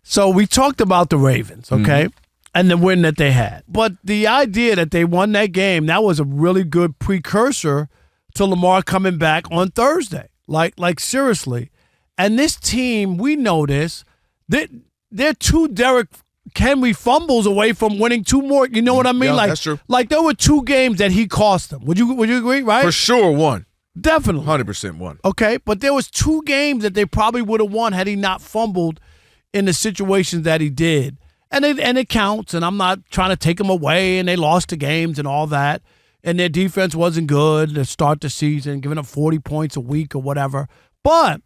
So we talked about the Ravens, okay, and the win that they had. But the idea that they won that game, that was a really good precursor to Lamar coming back on Thursday. Like seriously. And this team, we know this, they're two Derrick Henry fumbles away from winning two more. You know what I mean? Yeah, that's true. Like there were two games that he cost them. Would you agree, right? For sure, one. Definitely. 100% one. Okay, but there was two games that they probably would have won had he not fumbled in the situations that he did. And it counts, and I'm not trying to take them away, and they lost the games and all that. And their defense wasn't good to start the season, giving up 40 points a week or whatever. But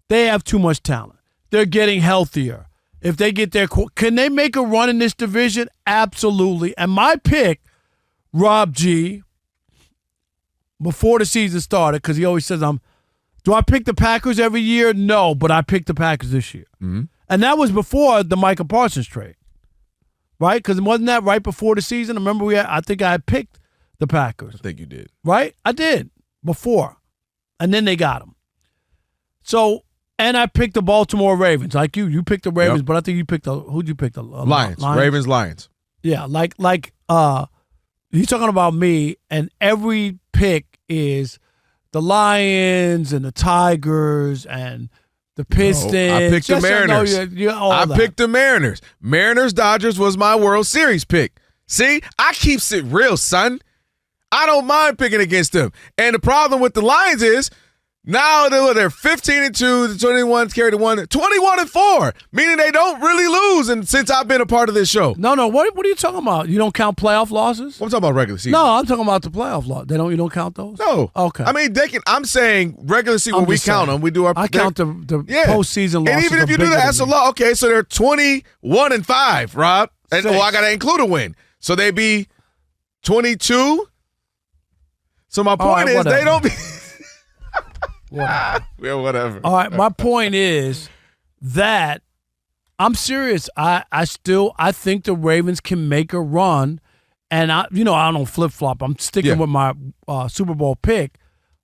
they have too much talent. They're getting healthier. If they get their – can they make a run in this division? Absolutely. And my pick, Rob G, before the season started, because he always says do I pick the Packers every year? No, but I picked the Packers this year. Mm-hmm. And that was before the Micah Parsons trade, right? Because wasn't that right before the season? I remember I think I had picked the Packers. I think you did. Right? I did before. And then they got them. So, and I picked the Baltimore Ravens. Like you picked the Ravens, but I think you picked who'd you pick? The Lions. Ravens, Lions. Yeah, he's talking about me, and every pick is the Lions and the Tigers and the Pistons. No, I picked the Mariners. I picked the Mariners. Mariners-Dodgers was my World Series pick. See, I keep it real, son. I don't mind picking against them. And the problem with the Lions is now they're 15-2, the 21 carried the 21-4, meaning they don't really lose. And since I've been a part of this show, no, what are you talking about? You don't count playoff losses? I'm talking about regular season. No, I'm talking about the playoff loss. You don't count those? No. Okay. I mean, they can. I'm saying regular season when we count them, we do our. I count the postseason losses. And even if you do that, that's a lot. Okay, so they're 21-5, Rob. And I got to include a win, so they be 22. So my point is, they don't be. Whatever. Yeah, whatever. All right, my point is that I'm serious. I think the Ravens can make a run, and I don't flip flop. I'm sticking with my Super Bowl pick,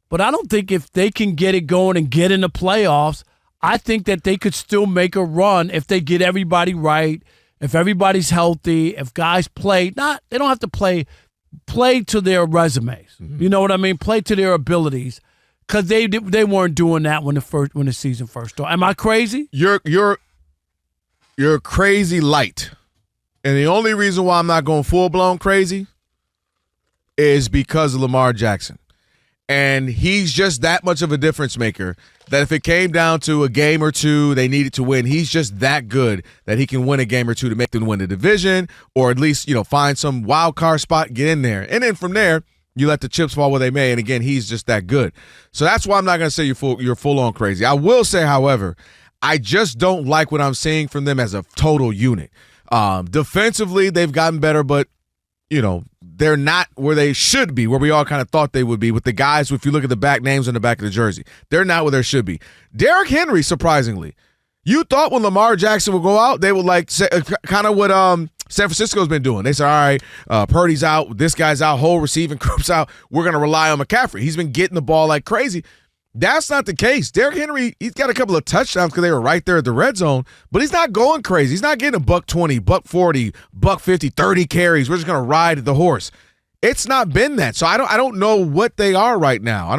but I don't think if they can get it going and get in the playoffs, I think that they could still make a run if they get everybody right, if everybody's healthy, if guys play. They don't have to play to their resumes. Mm-hmm. You know what I mean? Play to their abilities. Because they weren't doing that when the season first started. Am I crazy? You're crazy light. And the only reason why I'm not going full-blown crazy is because of Lamar Jackson. And he's just that much of a difference maker that if it came down to a game or two they needed to win, he's just that good that he can win a game or two to make them win the division or at least, find some wild card spot, get in there. And then from there, you let the chips fall where they may, and again, he's just that good. So that's why I'm not going to say you're full on crazy. I will say, however, I just don't like what I'm seeing from them as a total unit. Defensively, they've gotten better, but they're not where they should be, where we all kind of thought they would be with the guys. If you look at the back names on the back of the jersey, they're not where they should be. Derrick Henry, surprisingly, you thought when Lamar Jackson would go out, they would kind of what San Francisco's been doing. They said, all right, Purdy's out, this guy's out, whole receiving group's out. We're going to rely on McCaffrey. He's been getting the ball like crazy. That's not the case. Derrick Henry, he's got a couple of touchdowns because they were right there at the red zone, but he's not going crazy. He's not getting $120, $140, $150, 30 carries. We're just going to ride the horse. It's not been that. So I don't know what they are right now. I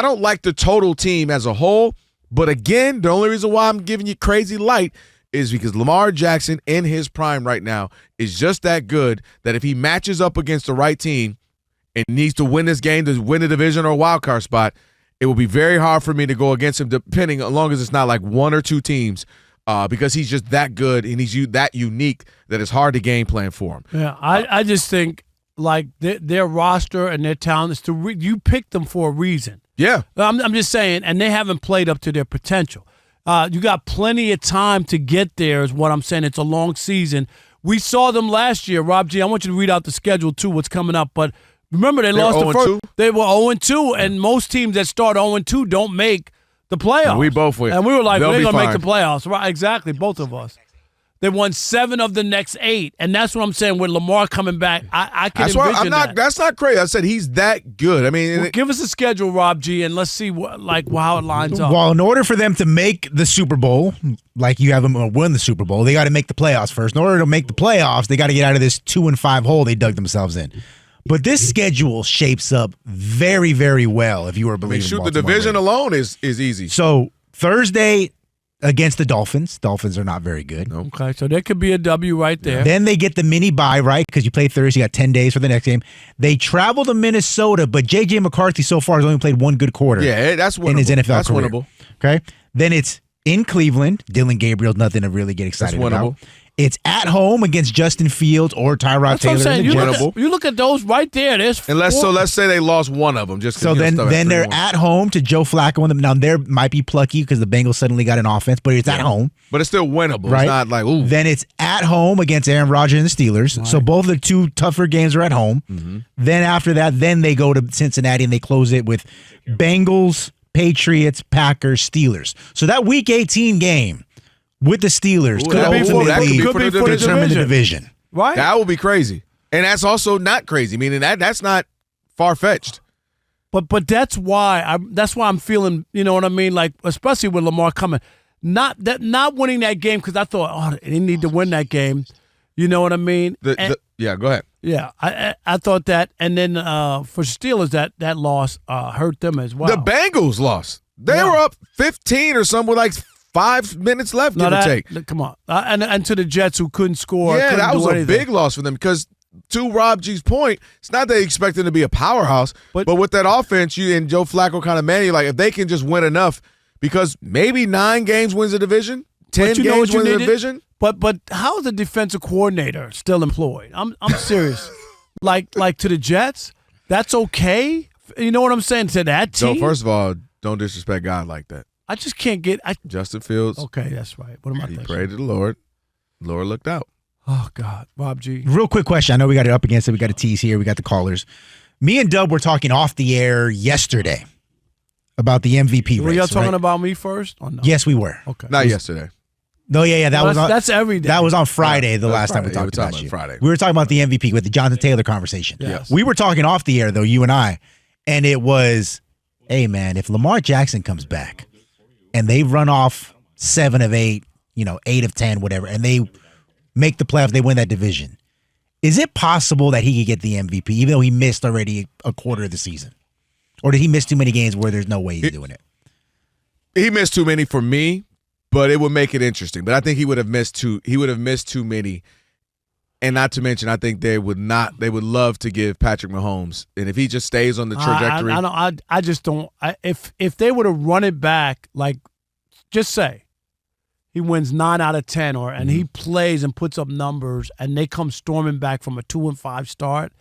don't like the total team as a whole. But again, the only reason why I'm giving you crazy light is because Lamar Jackson in his prime right now is just that good that if he matches up against the right team and needs to win this game to win the division or a wild card spot, it will be very hard for me to go against him depending, as long as it's not like one or two teams because he's just that good and he's that unique that it's hard to game plan for him. Yeah, I just think like their roster and their talent is you picked them for a reason. Yeah. I'm just saying, and they haven't played up to their potential. You got plenty of time to get there is what I'm saying. It's a long season. We saw them last year, Rob G. I want you to read out the schedule, too, what's coming up. But remember, they lost the first. They were 0-2, and most teams that start 0-2 don't make the playoffs. We both were. And we were like, they're going to make the playoffs. Right, exactly, both of us. They won 7 of the next 8, and that's what I'm saying. With Lamar coming back, I can envision that. That's not crazy. I said he's that good. I mean, give us a schedule, Rob G, and let's see how it lines up. Well, in order for them to make the Super Bowl, like you have them win the Super Bowl, they got to make the playoffs first. In order to make the playoffs, they got to get out of this 2-5 hole they dug themselves in. But this schedule shapes up very, very well. If you were believing, shoot, the division alone is easy. So Thursday against the Dolphins. Dolphins are not very good. Okay, so there could be a W right there. Then they get the mini bye, right? Because you play Thursday, you got 10 days for the next game. They travel to Minnesota, but J.J. McCarthy so far has only played 1 good quarter. Yeah, that's winnable. In his NFL that's career. Winnable. Okay, then it's in Cleveland. Dylan Gabriel's nothing to really get excited about. It's at home against Justin Fields or Tyrod Taylor. What I'm saying. You look at those right there. There's let's say they lost one of them. Then they're at home to Joe Flacco. Now they might be plucky because the Bengals suddenly got an offense, but it's at home. But it's still winnable. Right? It's not like ooh. Then it's at home against Aaron Rodgers and the Steelers. Right. So both of the 2 tougher games are at home. Mm-hmm. Then after that, they go to Cincinnati and they close it with Bengals, Patriots, Packers, Steelers. So that Week 18 game with the Steelers could ultimately determine the division. Right? That would be crazy. And that's also not crazy, meaning that's not far-fetched. But that's why I'm feeling, you know what I mean, like especially with Lamar coming. Not winning that game because I thought, they need to win that game. You know what I mean? Yeah, go ahead. Yeah, I thought that, and then for Steelers that loss hurt them as well. The Bengals lost. They were up 15 or something with like 5 minutes left, give or take. Come on. And to the Jets who couldn't score. Yeah, that was a big loss for them because, to Rob G's point, it's not that they expect them to be a powerhouse, but with that offense, you and Joe Flacco kind of manning, like if they can just win enough, because maybe 9 games wins the division, 10 games wins the division. But how is the defensive coordinator still employed? I'm serious. like to the Jets, that's okay? You know what I'm saying? To that team? So first of all, don't disrespect God like that. I just can't get Justin Fields. Okay, that's right. What am I thinking? He prayed to the Lord. The Lord looked out. Oh, God. Rob G. Real quick question. I know we got it up against it. We got a tease here. We got the callers. Me and Dub were talking off the air yesterday about the MVP race. Were y'all talking about me first? Or no? Yes, we were. Okay. Not yesterday. No, yeah. That's every day. That was on Friday, the last time we talked about you. Friday. We were talking about the MVP with the Jonathan Taylor conversation. Yes. We were talking off the air, though, you and I, and it was, hey, man, if Lamar Jackson comes back and they run off 7 of 8, 8 of 10, whatever, and they make the playoffs, they win that division, is it possible that he could get the MVP, even though he missed already a quarter of the season? Or did he miss too many games where there's no way he's doing it? He missed too many for me, but it would make it interesting. But I think he would have missed too many. And not to mention, I think they would love to give Patrick Mahomes. And if he just stays on the trajectory. I just don't. If they would have run it back, like, just say he wins 9 out of 10 and he plays and puts up numbers and they come storming back from a 2-5 start.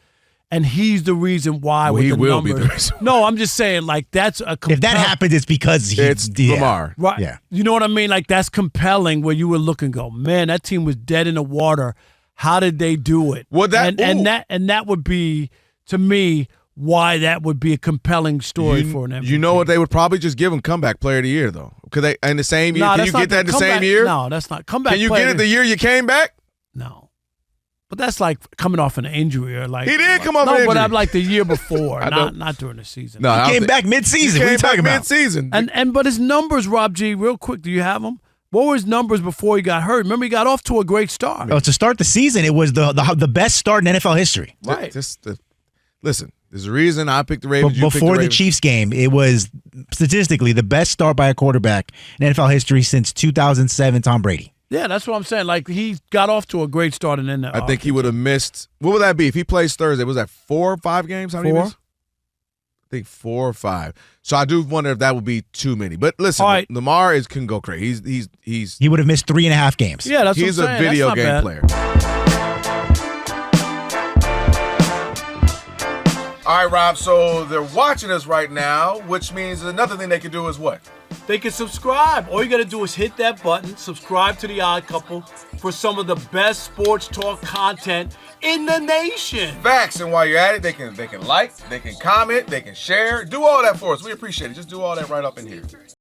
And he's the reason why with he the will numbers. Be the reason. No, I'm just saying, like, that's a if that happens, it's because it's Lamar. Right. Yeah. You know what I mean? Like, that's compelling where you would look and go, man, that team was dead in the water. How did they do it? Well, and that would be, to me, why that would be a compelling story for an MVP. You know what? They would probably just give him comeback player of the year, though. Because they in the same year. Can you get that in the same year? No, that's not comeback. Can you get it the year you came back? No. But that's like coming off an injury or like he did come off an injury. No, but I'm like the year before, not during the season. No, he came back mid-season. What are you talking about? Mid-season. But his numbers, Rob G, real quick, do you have them? What were his numbers before he got hurt? Remember, he got off to a great start. Oh, to start the season, it was the best start in NFL history. Right. Listen, there's a reason I picked the Ravens. Before the Chiefs game, it was statistically the best start by a quarterback in NFL history since 2007 Tom Brady. Yeah, that's what I'm saying. Like, he got off to a great start and then I think he would have missed. What would that be if he plays Thursday? Was that 4 or 5 games? How many? 4. I think 4 or 5. So I do wonder if that would be too many. But listen, right. Lamar can go crazy. He would have missed 3.5 games. Yeah, that's he's what I'm saying. A video game player. All right, Rob. So they're watching us right now, which means another thing they can do is what? They can subscribe. All you got to do is hit that button, subscribe to The Odd Couple for some of the best sports talk content in the nation. Facts. And while you're at it, they can like, they can comment, they can share. Do all that for us. We appreciate it. Just do all that right up in here.